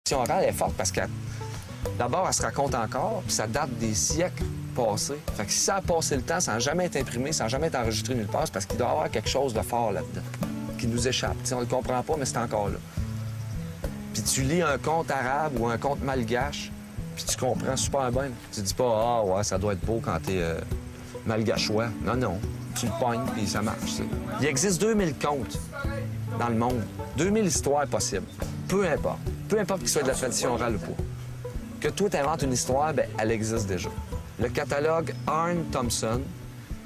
La tradition orale est forte parce que d'abord, elle se raconte encore, puis ça date des siècles passés. Fait que si ça a passé le temps sans jamais être imprimé, sans jamais être enregistré nulle part, c'est parce qu'il doit y avoir quelque chose de fort là-dedans qui nous échappe. T'sais, on le comprend pas, mais c'est encore là. Puis tu lis un conte arabe ou un conte malgache, puis tu comprends super bien. Tu dis pas « Ah ouais, ça doit être beau quand t'es malgachois ». Non, non. Tu le pognes, puis ça marche. T'sais. Il existe 2000 contes dans le monde. 2000 histoires possibles. Peu importe. Peu importe qu'il soit de la tradition orale ou pas. Que toi, tu inventes une histoire, bien, elle existe déjà. Le catalogue Arne Thompson,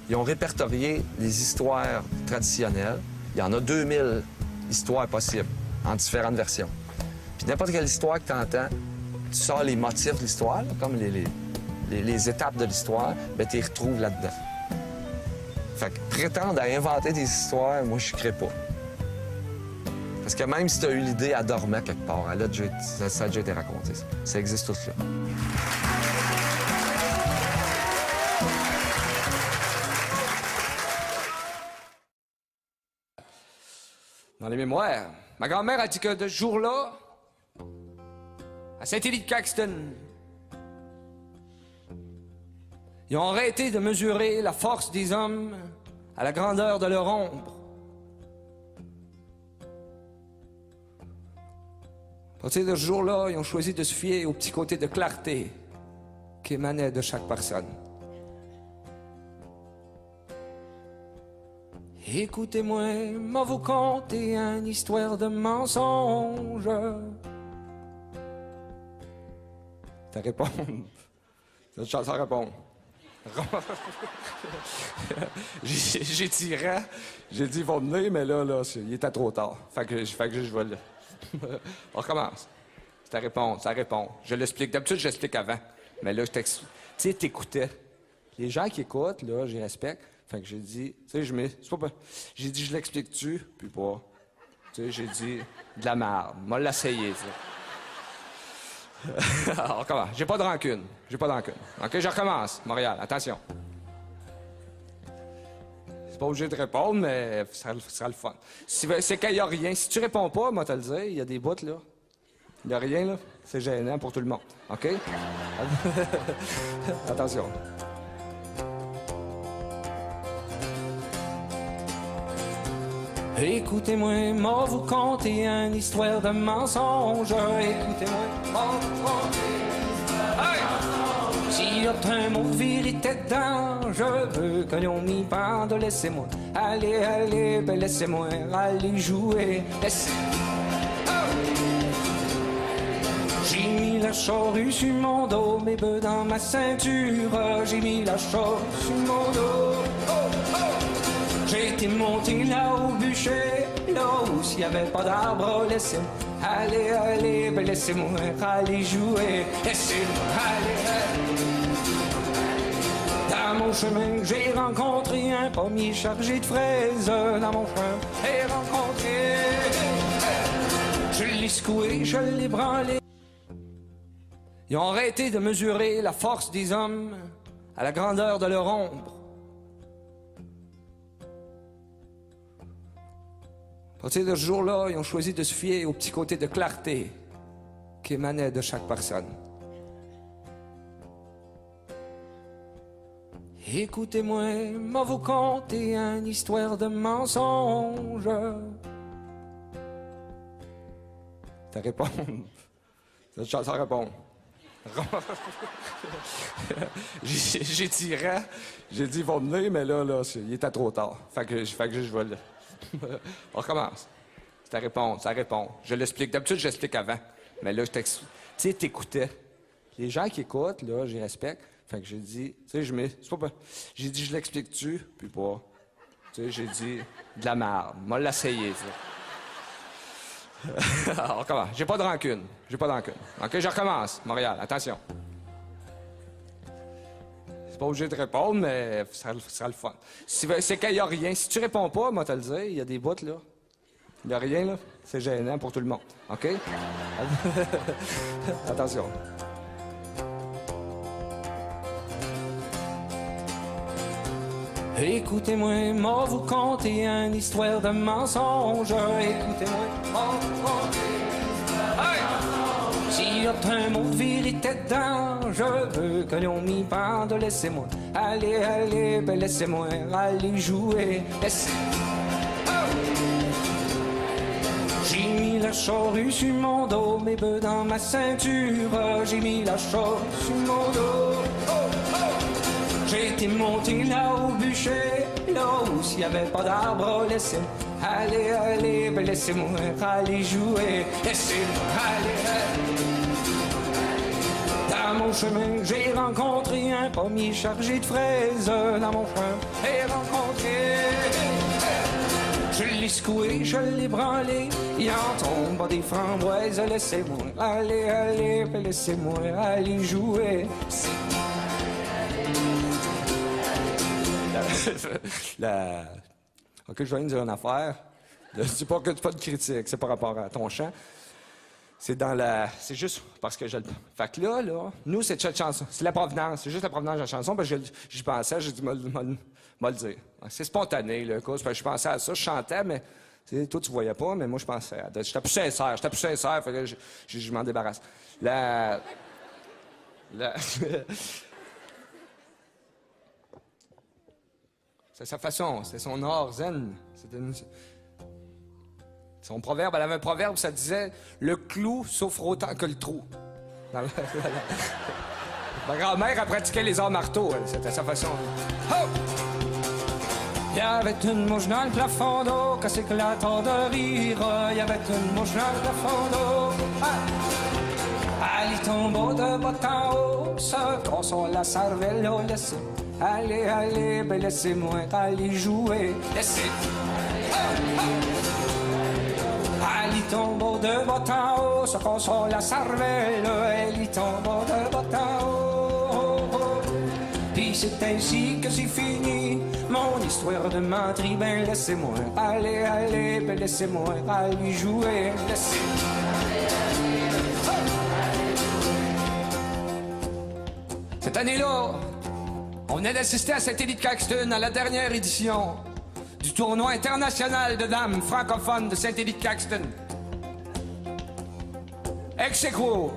ils ont répertorié les histoires traditionnelles. Il y en a 2000 histoires possibles, en différentes versions. Puis n'importe quelle histoire que tu entends, tu sors les motifs de l'histoire, comme les étapes de l'histoire, bien, tu les retrouves là-dedans. Fait que prétendre à inventer des histoires, moi, je ne crée pas. Parce que même si tu as eu l'idée, elle dormait quelque part. Ça a déjà été raconté. Ça existe tout là. Dans les mémoires, ma grand-mère a dit que de ce jour-là, à Saint-Élie-de-Caxton, ils ont arrêté de mesurer la force des hommes à la grandeur de leur ombre. À partir de ce jour-là, ils ont choisi de se fier au petit côté de clarté qui émanait de chaque personne. Écoutez-moi, moi vous conter une histoire de mensonge. Ça répond. Cette chanson répond. J'ai tiré, j'ai dit, ils vont venir, mais là, il était trop tard. Fait que je vais là. On recommence. Ça répond. Je l'explique. D'habitude, j'explique avant. Mais là, tu sais, t'écoutais. Les gens qui écoutent, là, j'y respecte. Fait que j'ai dit, tu sais, j'ai dit, je l'explique-tu? Puis pas. Tu sais, j'ai dit, de la merde. Moi, l'essayer, tu sais. On recommence. J'ai pas de rancune. OK, je recommence. Montréal, attention. Pas obligé de répondre, mais ça sera le fun. C'est qu'il n'y a rien. Si tu réponds pas, moi, te le dire, il y a des bouts, là. Il n'y a rien, là. C'est gênant pour tout le monde. OK? Attention. Écoutez-moi, moi vous conter une histoire de mensonge. Écoutez-moi, moi vous conter une histoire de mensonge. S'il y a un mot de vérité dedans, je veux que l'on m'y pende. Laissez-moi, allez, ben laissez-moi aller jouer. J'ai mis la charrue sur mon dos, mes bœufs dans ma ceinture. J'ai mis la charrue sur mon dos. J'ai été monté là au bûcher, là où s'il n'y avait pas d'arbre, laissez-moi aller, ben laissez-moi aller jouer, laissez-moi aller. Dans mon chemin, j'ai rencontré un pommier chargé de fraises. Dans mon chemin, j'ai rencontré. Je l'ai secoué, je l'ai branlé. Ils ont arrêté de mesurer la force des hommes à la grandeur de leur ombre. À partir de ce jour-là, ils ont choisi de se fier au petit côté de clarté qui émanait de chaque personne. Écoutez-moi, moi vous conter une histoire de mensonge. Ça répond. Cette chanson répond. J'ai tiré, j'ai dit, ils vont venir, mais là, il était trop tard. Fait que je vais là. On recommence. Ça répond. Je l'explique. D'habitude, j'explique avant. Mais là, tu sais, t'écoutais. Les gens qui écoutent, là, j'y respecte. Fait que j'ai dit, tu sais, j'ai dit, je l'explique-tu? Puis pas. Tu sais, j'ai dit, de la merde. Moi, l'essayer, tu sais. On recommence. J'ai pas de rancune. OK, je recommence. Montréal, attention. Pas obligé de répondre, mais ça sera le fun. C'est qu'il n'y a rien. Si tu réponds pas, moi, te le dire, il y a des bouts, là. Il n'y a rien, là. C'est gênant pour tout le monde. OK? Attention. Écoutez-moi, moi vous conter une histoire de mensonge. Écoutez-moi, moi vous conter une histoire de mensonge. a un mot de vérité dedans. Je veux que l'on m'y pende, laissez-moi. Allez, allez, ben laissez-moi aller jouer. Laissez... J'ai mis la charrue sur mon dos, mes bœufs dans ma ceinture. J'ai mis la charrue sur mon dos. Oh, oh. J'ai été monté là au bûcher, là où s'il n'y avait pas d'arbre, laissez-moi. Allez, allez, ben laissez-moi aller jouer. Laissez-moi aller. Dans mon chemin, j'ai rencontré un pommier chargé de fraises. Dans mon chemin, j'ai rencontré... Je l'ai secoué, je l'ai branlé, il en tombe des framboises. Laissez-moi aller, aller, ben laissez-moi aller jouer. OK, je vais vous dire une affaire. C'est pas de critique, c'est par rapport à ton chant. C'est dans la... C'est juste parce que je le... Fait que là, nous, c'est cette chanson. C'est la provenance. C'est juste la provenance de la chanson. Parce que j'y pensais, j'ai dit, m'a le dire. C'est spontané, là, parce que je pensais à ça. Je chantais, mais... Toi, tu voyais pas, mais moi, je pensais. J'étais plus sincère. Fait que je m'en débarrasse. C'est sa façon. C'est son art zen. Son proverbe, elle avait un proverbe, ça disait « Le clou souffre autant que le trou ». Ma grand-mère a pratiqué les arts marteaux, c'était sa façon. Oh! Il y avait une mouche dans le plafond d'eau, qu'elle s'éclatant de rire. Il y avait une mouche dans le plafond d'eau. Elle y tombe de bas en haut, se console la cervelle, laissez. Allez, allez, ben laissez-moi aller jouer. Laissez. Elle y tombe de bas en haut, se console la cervelle. Elle y tombe de bas en haut. Puis c'est ainsi que c'est fini mon histoire de menterie. Ben laissez-moi aller, aller, ben laissez-moi aller jouer. Laissez. Cette année-là, on venait d'assister à Saint-Élie-de-Caxton à la dernière édition du tournoi international de dames francophones de Saint-Élie-de-Caxton. Ex aequo.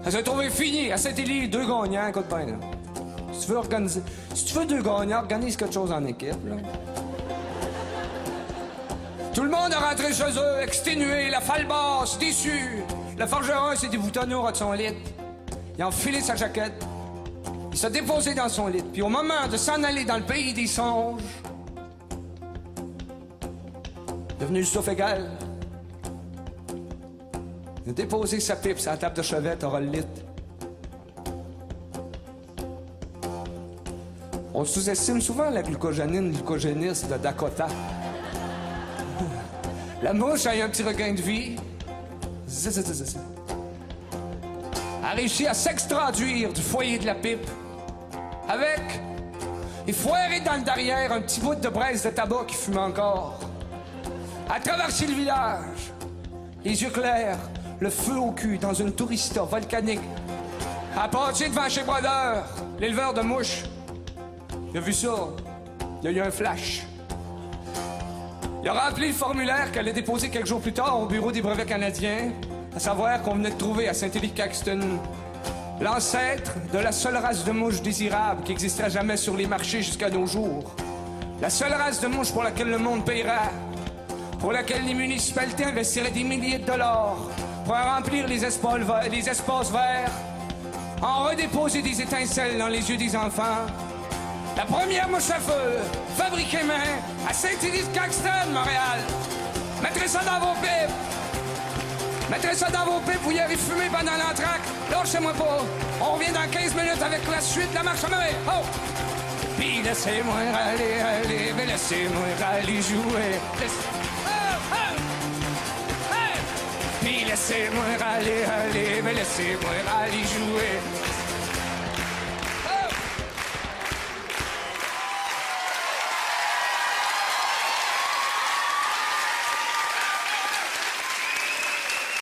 Ça s'est trouvé fini à Saint-Élie, 2 gagnants, écoute bien, là. Si tu veux 2 gagnants, organise quelque chose en équipe, là. Tout le monde est rentré chez eux, exténué, la falle basse, déçu. Le forgeron s'est déboutonné au ras de son lit. Il a enfilé sa jaquette. Il s'est déposé dans son lit. Puis au moment de s'en aller dans le pays des songes, devenu le souffle égal, il a déposé sa pipe sur la table de chevet, t'auras le lit. On sous-estime souvent la glucogéniste de Dakota. La mouche a eu un petit regain de vie. A réussi à s'extraduire du foyer de la pipe avec, et foiré dans le derrière, un petit bout de braise de tabac qui fume encore. A traversé le village, les yeux clairs, le feu au cul dans une tourista volcanique. A partir devant chez Brodeur, l'éleveur de mouches. Il a vu ça, il a eu un flash. Il a rempli le formulaire qu'elle a déposé quelques jours plus tard au bureau des brevets canadiens, à savoir qu'on venait de trouver à Saint-Élie-de-Caxton l'ancêtre de la seule race de mouche désirable qui existera jamais sur les marchés jusqu'à nos jours. La seule race de mouche pour laquelle le monde paiera, pour laquelle les municipalités investiraient des milliers de dollars pour en remplir les espaces verts, en redéposer des étincelles dans les yeux des enfants. La première mouche à feu, fabriquée main, à Saint-Élie-de-Caxton, Montréal. Mettrez ça dans vos pipes. Mettrez ça dans vos pipes, vous y avez fumé pendant l'entraque. Lâchez-moi pas. On revient dans 15 minutes avec la suite de la marche à main. Oh! Puis laissez-moi aller, aller, mais laissez-moi aller jouer. Puis laissez-moi aller, aller, mais laissez-moi aller jouer.